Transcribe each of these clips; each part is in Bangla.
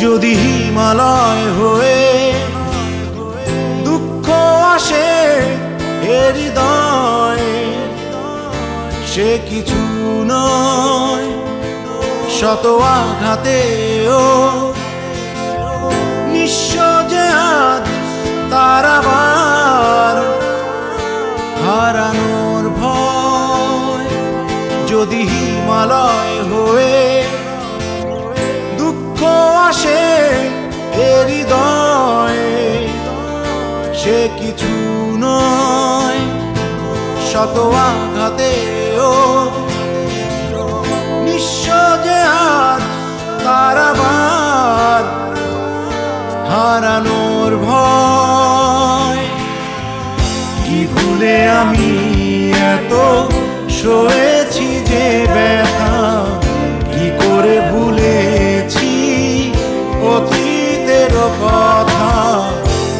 যদি হিমালয় হয়ে দুঃখ আসে এ হৃদয়ে, সে কিছু নয় শত আঘাতেও নিঃস্ব যে আজ তার আবার হারানোর ভয়। যদি হিমালয় হয়ে দুঃখ আসে এ হৃদয়ে, সে কিছু নয় শত আঘাতেও নিঃস্ব যে আজ তার আবার হারানোর ভয়। কি ভুলে আমি এত সয়েছি যে ব্যথা, কি করে ভুলেছি অতীতের কথা।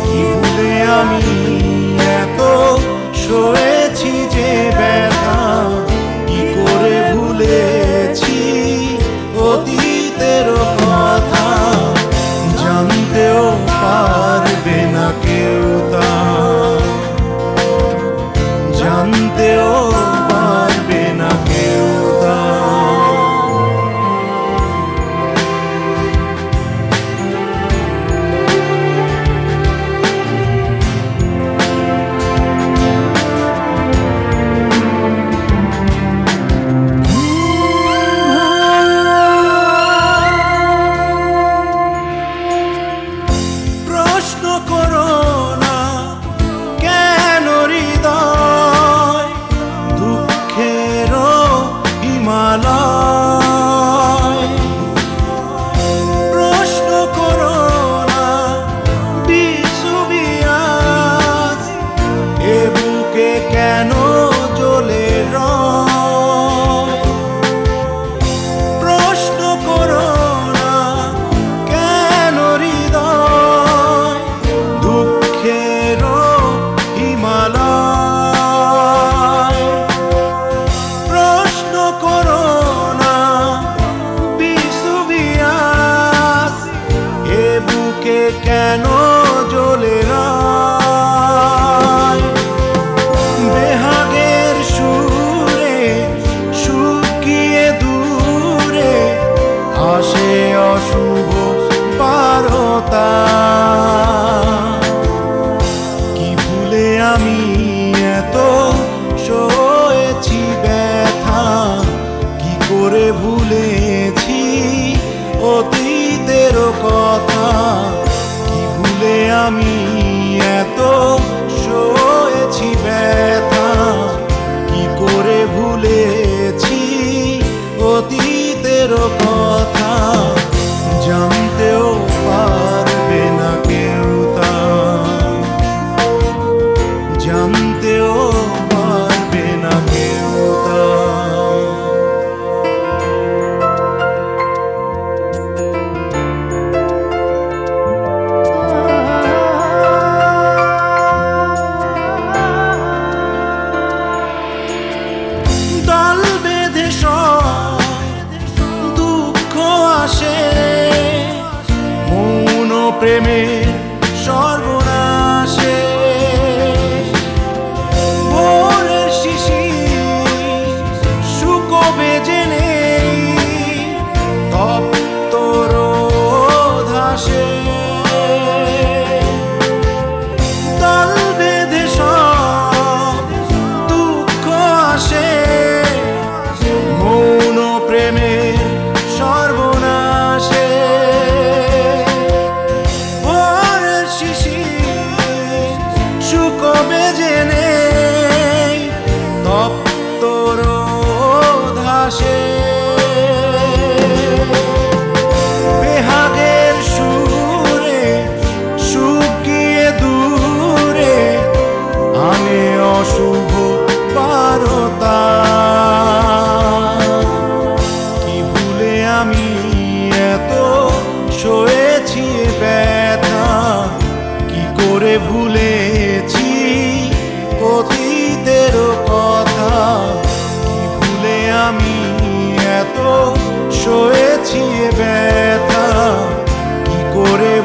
কি ভুলে আমি এত সয়েছি যে ব্যথা, কি করে ভুলেছি অতীতের কথা। জানতেও পারবে না কেউ তা, জানতেও পারবে না কেউ তা। প্রশ্ন করো না কেন হৃদয় দুঃখেরও হিমালয়। প্রশ্ন করো না বিসুবিয়াস এ বুকে কেন জ্বলে রয়। প্রশ্ন করো না কেন হৃদয় দুঃখেরও হিমালয়। প্রশ্ন করো না বিসুবিয়াস এ বুকে কেন জ্বলে রয়। বেহাগের সুরে শুকিয়ে দূরে আসে অশুভ বারতা। কি ভুলে আমি এত সয়েছি ব্যথা, কি করে ভুলেছি অতীতের কথা। কি ভুলে আমি এত সয়েছি ব্যথা, কি করে ভুলেছি অতীতের কথা। জানতেও পারবে না কেউ তা, জানতেও পারবে না কেউ তা। দল বেঁধে সব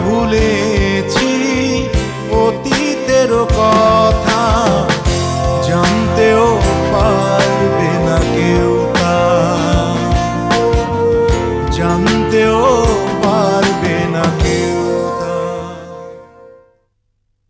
ভুলেছি অতীতের কথা।